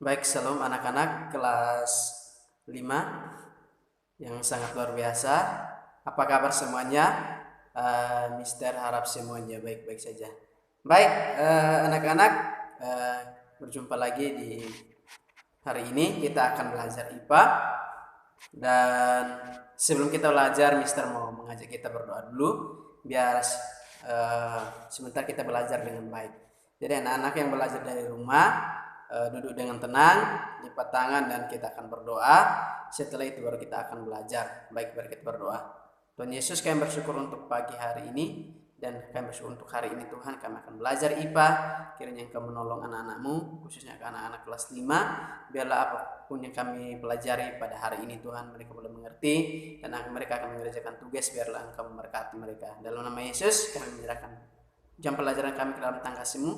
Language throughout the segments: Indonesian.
Baik, salam anak-anak kelas 5 yang sangat luar biasa. Apa kabar semuanya? Mister harap semuanya baik-baik saja. Baik, anak-anak, berjumpa lagi di hari ini. Kita akan belajar IPA. Dan sebelum kita belajar, Mister mau mengajak kita berdoa dulu biar sebentar kita belajar dengan baik. Jadi anak-anak yang belajar dari rumah, duduk dengan tenang, lipat tangan dan kita akan berdoa. Setelah itu baru kita akan belajar. Baik, mari kita berdoa. Tuhan Yesus, kami bersyukur untuk pagi hari ini dan kami bersyukur untuk hari ini Tuhan. Kami akan belajar IPA. Kiranya Engkau menolong anak-anakmu, khususnya ke anak-anak kelas 5. Biarlah apapun yang kami pelajari pada hari ini Tuhan, mereka boleh mengerti dan mereka akan mengerjakan tugas. Biarlah Engkau memberkati mereka. Dalam nama Yesus kami menyerahkan jam pelajaran kami ke dalam tangan Kasih-Mu.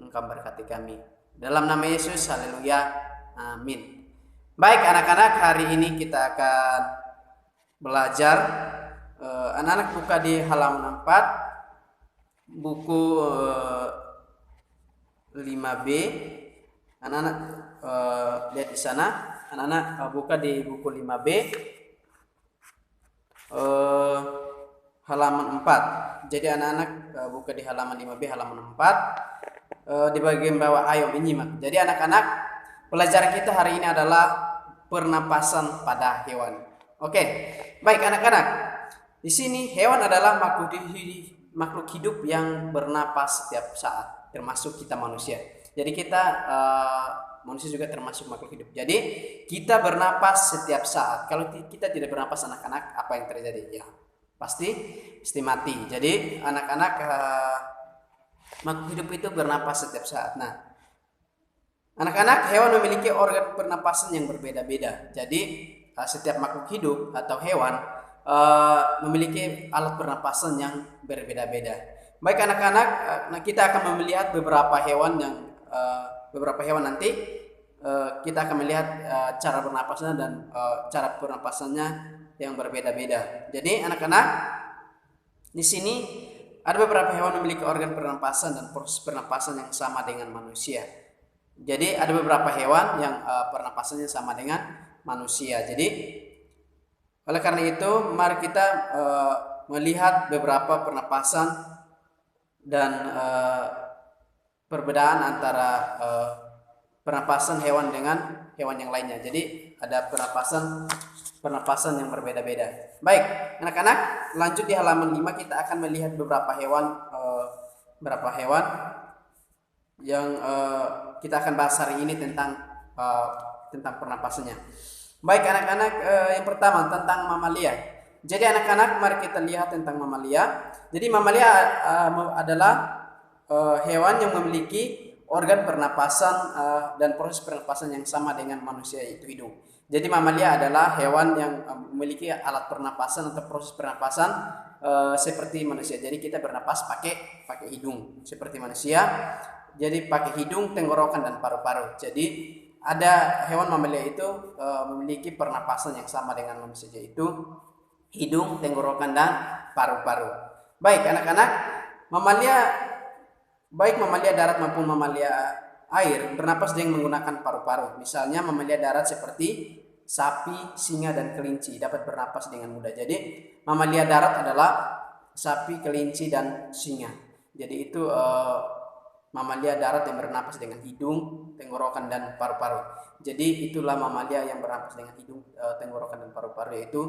Engkau memberkati kami. Dalam nama Yesus, haleluya, amin. Baik anak-anak, hari ini kita akan belajar. Anak-anak buka di halaman 4, buku 5B. Anak-anak lihat di sana. Anak-anak buka di buku 5B, halaman 4. Jadi anak-anak buka di halaman 5B, halaman 4. Di bagian bawah, ayo menyimak. Jadi anak-anak, pelajaran kita hari ini adalah pernapasan pada hewan. Oke, baik anak-anak. Di sini hewan adalah makhluk hidup yang bernapas setiap saat, termasuk kita manusia. Jadi kita manusia juga termasuk makhluk hidup. Jadi kita bernapas setiap saat. Kalau kita tidak bernapas anak-anak, apa yang terjadi? Ya, pasti mati. Jadi anak-anak, makhluk hidup itu bernapas setiap saat. Nah, anak-anak, hewan memiliki organ pernapasan yang berbeda-beda. Jadi setiap makhluk hidup atau hewan memiliki alat pernapasan yang berbeda-beda. Baik anak-anak, kita akan melihat beberapa hewan nanti. Kita akan melihat cara bernapasnya dan cara pernapasannya yang berbeda-beda. Jadi anak-anak, di sini ada beberapa hewan memiliki organ pernapasan dan proses pernapasan yang sama dengan manusia. Jadi ada beberapa hewan yang pernapasannya sama dengan manusia. Jadi oleh karena itu, mari kita melihat beberapa pernapasan dan perbedaan antara pernapasan hewan dengan hewan yang lainnya. Jadi ada pernapasan yang berbeda-beda. Baik, anak-anak, lanjut di halaman 5 kita akan melihat beberapa hewan yang kita akan bahas hari ini tentang pernapasannya. Baik anak-anak, yang pertama tentang mamalia. Jadi anak-anak, mari kita lihat tentang mamalia. Jadi mamalia adalah hewan yang memiliki organ pernapasan dan proses pernapasan yang sama dengan manusia, itu hidung. Jadi mamalia adalah hewan yang memiliki alat pernapasan atau proses pernapasan seperti manusia. Jadi kita bernapas pakai hidung seperti manusia. Jadi pakai hidung, tenggorokan dan paru-paru. Jadi ada hewan mamalia itu memiliki pernapasan yang sama dengan manusia, yaitu hidung, tenggorokan dan paru-paru. Baik anak-anak, baik mamalia darat maupun mamalia air bernapas dengan menggunakan paru-paru. Misalnya mamalia darat seperti sapi, singa dan kelinci dapat bernapas dengan mudah. Jadi mamalia darat adalah sapi, kelinci dan singa. Jadi itu mamalia darat yang bernapas dengan hidung, tenggorokan dan paru-paru. Jadi itulah mamalia yang bernapas dengan hidung, tenggorokan dan paru-paru, yaitu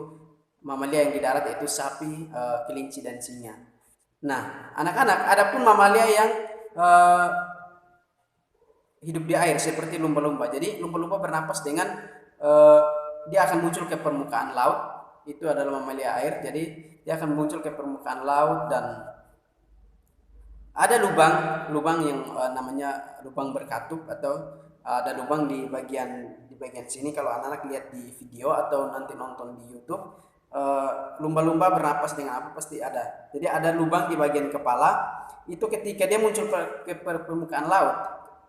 mamalia yang di darat, yaitu sapi, kelinci dan singa. Nah, anak-anak, adapun mamalia yang hidup di air seperti lumba-lumba. Jadi lumba-lumba bernapas dengan dia akan muncul ke permukaan laut. Itu adalah mamalia air. Jadi dia akan muncul ke permukaan laut dan ada lubang yang namanya lubang berkatup, atau ada lubang di bagian sini. Kalau anak-anak lihat di video atau nanti nonton di YouTube, lumba-lumba bernapas dengan apa pasti ada. Jadi ada lubang di bagian kepala. Itu ketika dia muncul ke permukaan laut,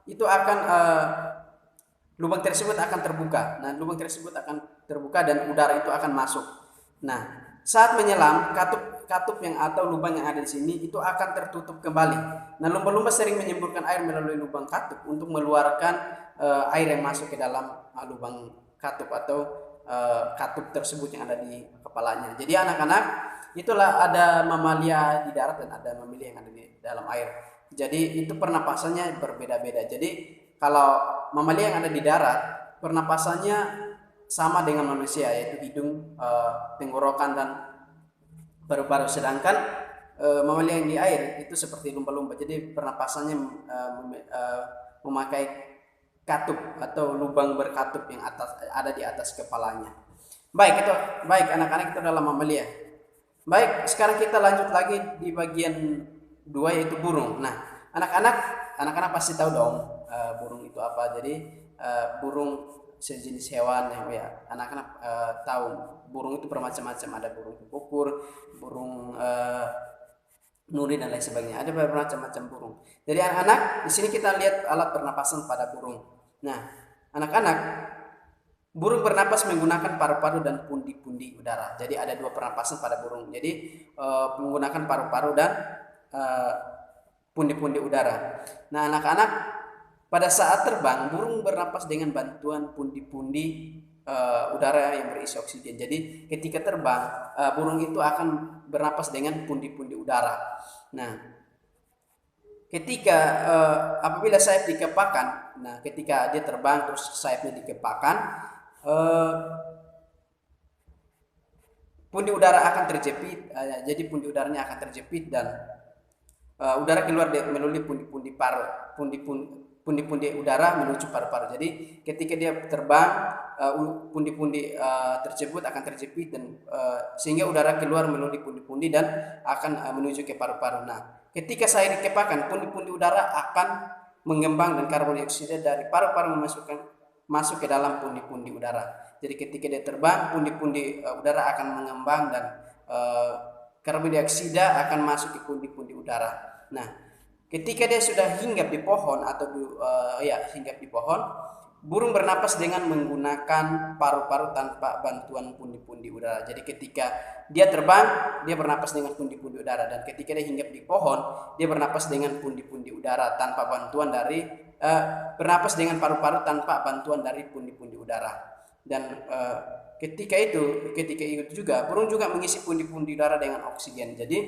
itu akan lubang tersebut akan terbuka. Nah, lubang tersebut akan terbuka dan udara itu akan masuk. Nah, saat menyelam, katup yang atau lubang yang ada di sini itu akan tertutup kembali. Nah, lumba-lumba sering menyemburkan air melalui lubang katup untuk mengeluarkan air yang masuk ke dalam lubang katup atau katup tersebut yang ada di kepalanya. Jadi anak-anak, itulah ada mamalia di darat dan ada mamalia yang ada di dalam air. Jadi itu pernapasannya berbeda-beda. Jadi kalau mamalia yang ada di darat, pernapasannya sama dengan manusia, yaitu hidung, tenggorokan dan paru-paru. Sedangkan mamalia yang di air itu seperti lumba-lumba. Jadi pernapasannya memakai katup atau lubang berkatup yang ada di atas kepalanya. Baik, itu baik anak-anak, itu adalah mamalia. Baik, sekarang kita lanjut lagi di bagian 2, yaitu burung. Nah, anak-anak pasti tahu dong burung itu apa. Jadi burung sejenis hewan yang anak-anak tahu. Burung itu bermacam-macam, ada burung kukur, burung nuri dan lain sebagainya. Ada bermacam-macam burung. Jadi anak-anak, di sini kita lihat alat pernapasan pada burung. Nah, anak-anak, burung bernapas menggunakan paru-paru dan pundi-pundi udara. Jadi ada 2 pernapasan pada burung. Jadi menggunakan paru-paru dan pundi-pundi udara. Nah, anak-anak, pada saat terbang, burung bernapas dengan bantuan pundi-pundi udara yang berisi oksigen. Jadi ketika terbang, burung itu akan bernapas dengan pundi-pundi udara. Nah, ketika apabila sayap dikepakkan, nah ketika dia terbang terus sayapnya dikepakkan, pundi udara akan terjepit. Jadi pundi udaranya akan terjepit dan udara keluar melalui pundi-pundi udara menuju paru-paru. Jadi ketika dia terbang, pundi-pundi tersebut akan terjepit dan sehingga udara keluar melalui pundi-pundi dan akan menuju ke paru-paru. Nah, ketika saya dikepakkan, pundi-pundi udara akan mengembang dan karbon dioksida dari paru-paru masuk ke dalam pundi-pundi udara. Jadi ketika dia terbang, pundi-pundi udara akan mengembang dan karbon dioksida akan masuk ke pundi-pundi udara. Nah, ketika dia sudah hinggap di pohon atau hinggap di pohon, burung bernapas dengan menggunakan paru-paru tanpa bantuan pundi-pundi udara. Jadi ketika dia terbang, dia bernapas dengan pundi-pundi udara, dan ketika dia hinggap di pohon, dia bernapas dengan pundi-pundi udara tanpa bantuan dari bernapas dengan paru-paru tanpa bantuan dari pundi-pundi udara. Dan ketika itu juga burung juga mengisi pundi-pundi udara dengan oksigen. Jadi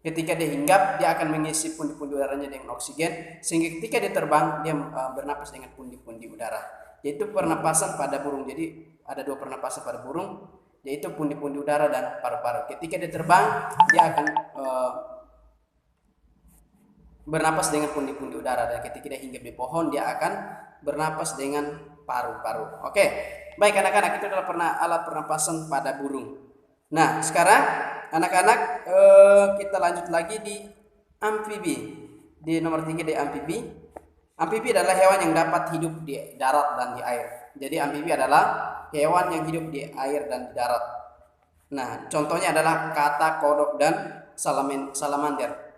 ketika dia hinggap, dia akan mengisi pundi-pundi udaranya dengan oksigen, sehingga ketika dia terbang, dia bernapas dengan pundi-pundi udara. Yaitu pernapasan pada burung. Jadi ada 2 pernapasan pada burung, yaitu pundi-pundi udara dan paru-paru. Ketika dia terbang, dia akan bernapas dengan pundi-pundi udara, dan ketika dia hinggap di pohon, dia akan bernapas dengan paru-paru. Oke, baik anak-anak, itu adalah alat pernapasan pada burung. Nah, sekarang anak-anak, kita lanjut lagi di amfibi. Di nomor 3 di amfibi. Amfibi adalah hewan yang dapat hidup di darat dan di air. Jadi amfibi adalah hewan yang hidup di air dan di darat. Nah, contohnya adalah katak, kodok, dan salamander.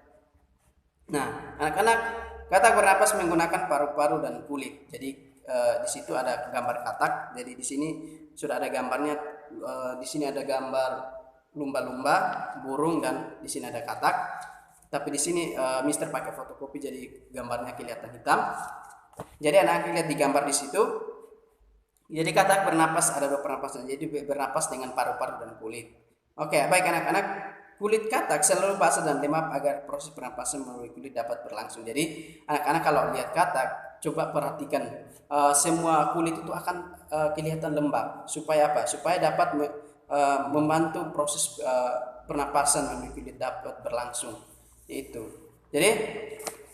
Nah, anak-anak, katak bernapas menggunakan paru-paru dan kulit. Jadi di situ ada gambar katak. Jadi di sini sudah ada gambarnya. Di sini ada gambar lumba-lumba, burung, dan di sini ada katak. Tapi di sini Mister pakai fotokopi, jadi gambarnya kelihatan hitam. Jadi anak-anak lihat di gambar di situ. Jadi katak bernapas, ada 2 pernapasan. Jadi bernapas dengan paru-paru dan kulit. Oke, baik anak-anak. Kulit katak selalu basah dan lembab agar proses pernapasan melalui kulit dapat berlangsung. Jadi anak-anak kalau lihat katak, coba perhatikan, semua kulit itu akan kelihatan lembab. Supaya apa? Supaya dapat membantu proses pernapasan melalui kulit dapat berlangsung. Itu. Jadi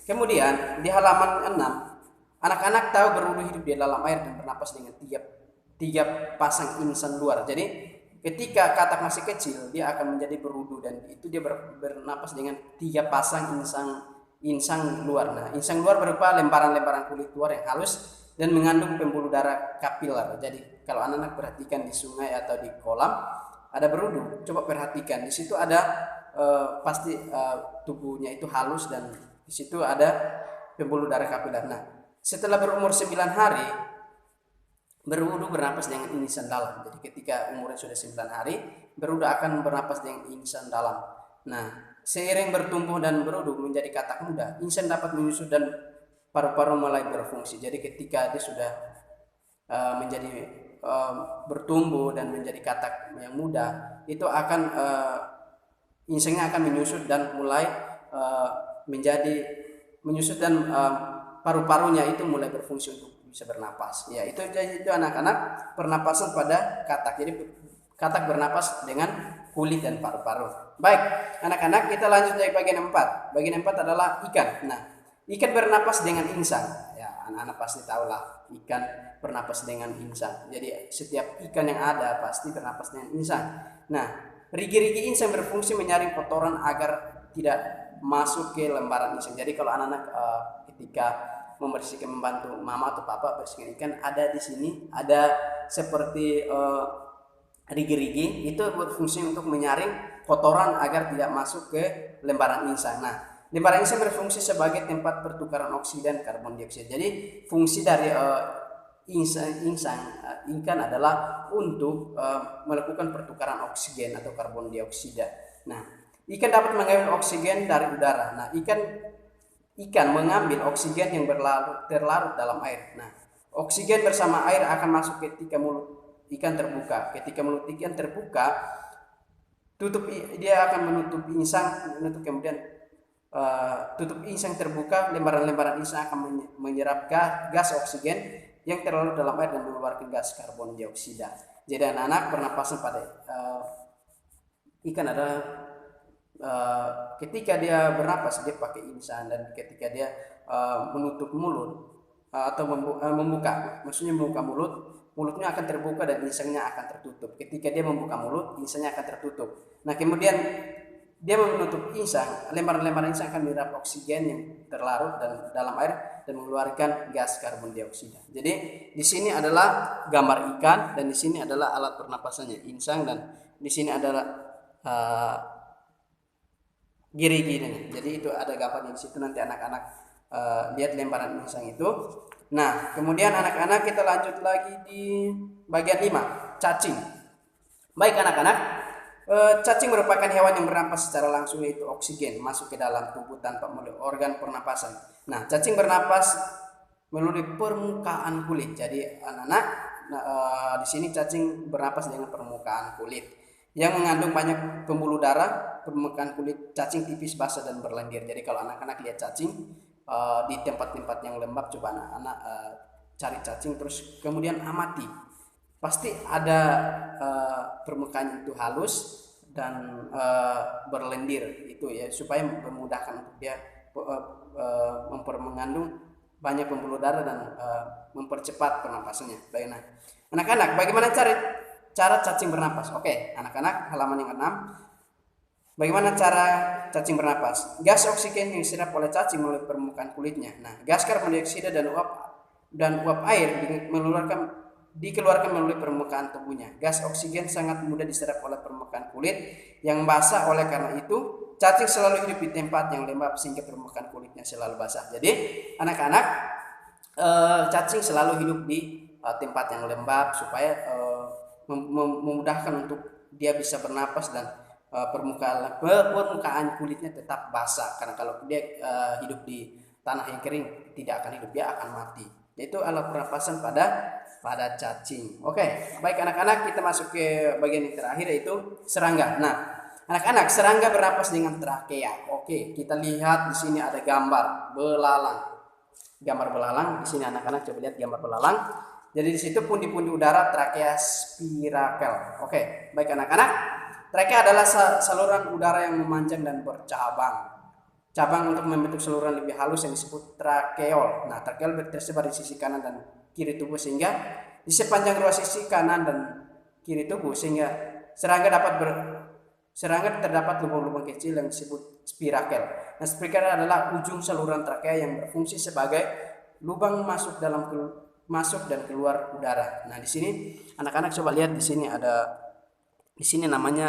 kemudian di halaman 6, anak-anak tahu berudu hidup di dalam air dan bernapas dengan tiga pasang insan luar. Jadi ketika katak masih kecil, dia akan menjadi berudu, dan itu dia bernapas dengan 3 pasang insang luar. Nah, insang luar berupa lembaran-lembaran kulit luar yang halus dan mengandung pembuluh darah kapiler. Jadi kalau anak-anak perhatikan di sungai atau di kolam ada berudu, coba perhatikan di situ ada pasti tubuhnya itu halus dan di situ ada pembuluh darah kapiler. Nah, setelah berumur 9 hari, berudu bernapas dengan insan dalam. Jadi ketika umurnya sudah 9 hari, berudu akan bernapas dengan insan dalam. Nah, seiring bertumbuh dan berudu menjadi katak muda, insan dapat menyusut dan paru-paru mulai berfungsi. Jadi ketika dia sudah menjadi bertumbuh dan menjadi katak yang muda, itu akan insangnya akan menyusut dan mulai menjadi menyusut dan paru-parunya itu mulai berfungsi untuk bisa bernapas. Ya, itu anak-anak pernapasan pada katak. Jadi katak bernapas dengan kulit dan paru-paru. Baik, anak-anak, kita lanjut dari bagian 4. Bagian 4 adalah ikan. Nah, ikan bernapas dengan insang. Ya, anak-anak pasti tahulah ikan bernapas dengan insang. Jadi setiap ikan yang ada pasti bernapas dengan insang. Nah, rigi-rigi insang berfungsi menyaring kotoran agar tidak masuk ke lembaran insang. Jadi kalau anak-anak ketika membersihkan, membantu mama atau papa bersihkan ikan, ada di sini ada seperti rigi-rigi, itu berfungsi untuk menyaring kotoran agar tidak masuk ke lembaran insang. Nah, lembaran insang berfungsi sebagai tempat pertukaran oksigen karbon dioksida. Jadi fungsi dari insang ikan adalah untuk melakukan pertukaran oksigen atau karbon dioksida. Nah, ikan dapat mengambil oksigen dari udara. Nah, ikan mengambil oksigen yang terlarut dalam air. Nah, oksigen bersama air akan masuk ketika mulut ikan terbuka. Ketika mulut ikan terbuka, dia akan menutup insang, kemudian tutup insang terbuka, lembaran-lembaran insang akan menyerap gas oksigen yang terlarut dalam air dan mengeluarkan gas karbon dioksida. Jadi anak-anak, pernapasan pada ikan adalah ketika dia bernapas dia pakai insang, dan ketika dia menutup mulut atau membuka, maksudnya membuka mulutnya akan terbuka dan insangnya akan tertutup. Ketika dia membuka mulut, insangnya akan tertutup. Nah, kemudian dia menutup insang, lembaran-lembaran insang akan menyerap oksigen yang terlarut dalam air dan mengeluarkan gas karbon dioksida. Jadi di sini adalah gambar ikan, dan di sini adalah alat pernapasannya insang, dan di sini adalah giri-girinya. Jadi itu ada gambarnya di situ, nanti anak-anak lihat lembaran insang itu. Nah, kemudian anak-anak, kita lanjut lagi di bagian 5, cacing. Baik anak-anak, cacing merupakan hewan yang bernapas secara langsung, yaitu oksigen masuk ke dalam tubuh tanpa melalui organ pernapasan. Nah, cacing bernapas melalui permukaan kulit. Jadi anak-anak, di sini cacing bernapas dengan permukaan kulit yang mengandung banyak pembuluh darah. Permukaan kulit cacing tipis, basah dan berlendir. Jadi kalau anak-anak lihat cacing di tempat-tempat yang lembab, coba anak-anak cari cacing terus kemudian amati, pasti ada permukaan itu halus dan berlendir itu ya, supaya memudahkan untuk dia mengandung banyak pembuluh darah dan mempercepat pernapasannya. Baik, nah anak-anak, bagaimana cara cacing bernapas? Oke, anak-anak, halaman yang 6. Bagaimana cara cacing bernapas? Gas oksigen yang diserap oleh cacing melalui permukaan kulitnya. Nah, gas karbon dioksida dan uap air dikeluarkan melalui permukaan tubuhnya. Gas oksigen sangat mudah diserap oleh permukaan kulit yang basah. Oleh karena itu, cacing selalu hidup di tempat yang lembab sehingga permukaan kulitnya selalu basah. Jadi, anak-anak, cacing selalu hidup di tempat yang lembab supaya memudahkan untuk dia bisa bernapas, dan permukaan kulitnya tetap basah. Karena kalau dia hidup di tanah yang kering, tidak akan hidup, dia akan mati. Itu alat pernapasan pada cacing. Oke, baik anak-anak, kita masuk ke bagian yang terakhir, yaitu serangga. Nah, anak-anak, serangga bernapas dengan trakea. Oke, kita lihat di sini ada gambar belalang. Gambar belalang di sini, anak-anak coba lihat gambar belalang. Jadi di situ pundi-pundi udara, trakea spirakel. Oke, baik anak-anak. Trakea adalah saluran udara yang memanjang dan bercabang. Cabang untuk membentuk saluran lebih halus yang disebut trakeol. Nah, trakeol tersebar di sisi kanan dan kiri tubuh, sehingga di sepanjang ruas sisi kanan dan kiri tubuh, sehingga serangga terdapat lubang-lubang kecil yang disebut spirakel. Nah, spirakel adalah ujung saluran trakea yang berfungsi sebagai lubang masuk dan keluar udara. Nah, di sini anak-anak coba lihat, di sini namanya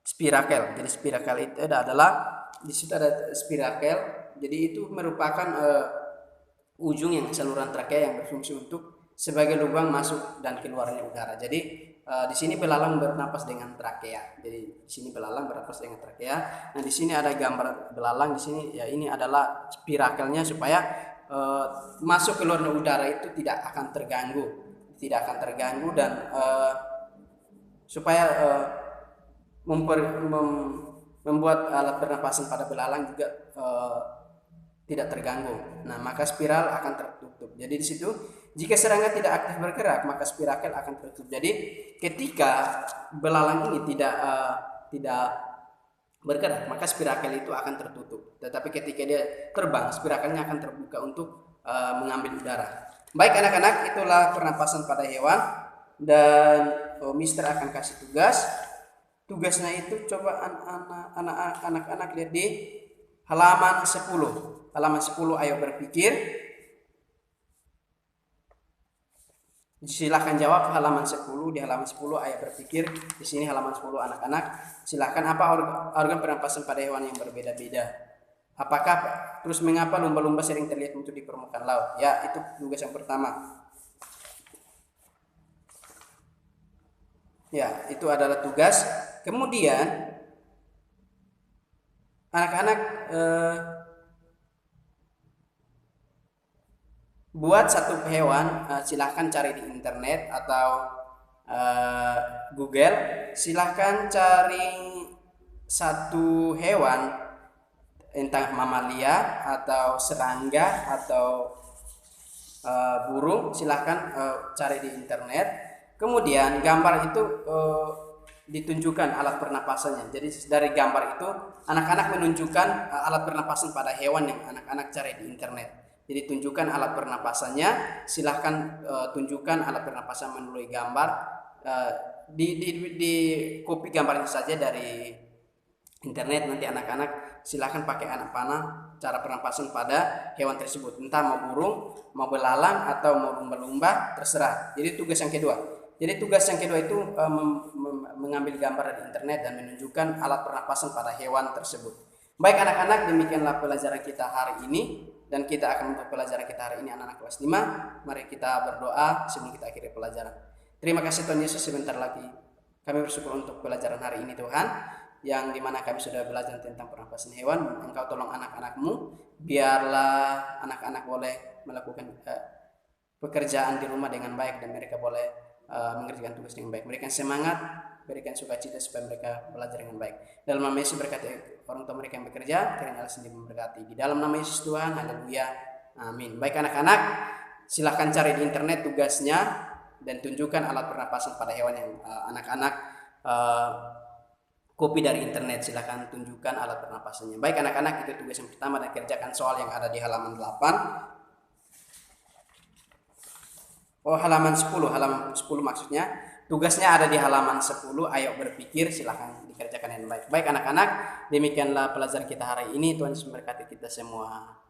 spirakel. Jadi spirakel itu adalah, di situ ada spirakel. Jadi itu merupakan ujung yang saluran trakea yang berfungsi untuk sebagai lubang masuk dan keluarnya udara. Jadi di sini belalang bernapas dengan trakea. Jadi di sini belalang bernapas dengan trakea. Nah, di sini ada gambar belalang di sini. Ya, ini adalah spirakelnya supaya masuk ke luar udara itu tidak akan terganggu dan supaya membuat alat pernapasan pada belalang juga tidak terganggu. Nah, maka spiral akan tertutup. Jadi di situ jika serangga tidak aktif bergerak, maka spirakel akan tertutup. Jadi ketika belalang ini tidak bergerak, maka spirakel itu akan tertutup. Tetapi ketika dia terbang, spirakelnya akan terbuka untuk mengambil udara. Baik anak-anak, itulah pernapasan pada hewan, dan Mister akan kasih tugas. Tugasnya itu coba anak-anak lihat di halaman 10. Halaman 10, ayo berpikir. Silahkan jawab halaman 10. Di halaman 10 ayo berpikir. Di sini halaman 10 anak-anak. Silahkan, apa organ pernapasan pada hewan yang berbeda-beda? Apakah terus mengapa lumba-lumba sering terlihat muncul di permukaan laut? Ya, itu tugas yang pertama. Ya, itu adalah tugas. Kemudian anak-anak buat satu hewan, silahkan cari di internet atau Google. Silahkan cari satu hewan, entah mamalia atau serangga atau burung. Silahkan cari di internet. Kemudian gambar itu ditunjukkan alat pernapasannya. Jadi dari gambar itu anak-anak menunjukkan alat pernapasan pada hewan yang anak-anak cari di internet. Jadi tunjukkan alat pernapasannya, silahkan tunjukkan alat pernapasan melalui gambar, di copy gambarnya saja dari internet. Nanti anak-anak silahkan pakai anak panah cara pernapasan pada hewan tersebut, entah mau burung, mau belalang, atau mau lumba-lumba, terserah. Jadi tugas yang kedua. Itu mengambil gambar dari internet dan menunjukkan alat pernapasan pada hewan tersebut. Baik anak-anak, demikianlah pelajaran kita hari ini. Dan kita akan menutup pelajaran kita hari ini anak-anak kelas 5. Mari kita berdoa sebelum kita akhiri pelajaran. Terima kasih Tuhan Yesus, sebentar lagi kami bersyukur untuk pelajaran hari ini Tuhan, yang dimana kami sudah belajar tentang pernapasan hewan. Engkau tolong anak-anakmu, biarlah anak-anak boleh melakukan pekerjaan di rumah dengan baik, dan mereka boleh mengerjakan tugas dengan baik. Berikan semangat, berikan sukacita supaya mereka belajar dengan baik. Dalam nama Yesus berkati orang tua mereka yang bekerja, kiranya Allah sendiri memberkati. Di dalam nama Yesus Tuhan, haleluya, amin. Baik anak-anak, silahkan cari di internet tugasnya dan tunjukkan alat pernapasan pada hewan yang anak-anak copy dari internet. Silahkan tunjukkan alat pernapasannya. Baik anak-anak, itu tugas yang pertama, dan kerjakan soal yang ada di halaman 8. Halaman 10 maksudnya. Tugasnya ada di halaman 10. Ayo berpikir, silahkan dikerjakan dengan baik. Baik anak-anak, demikianlah pelajaran kita hari ini. Tuhan Yesus memberkati kita semua.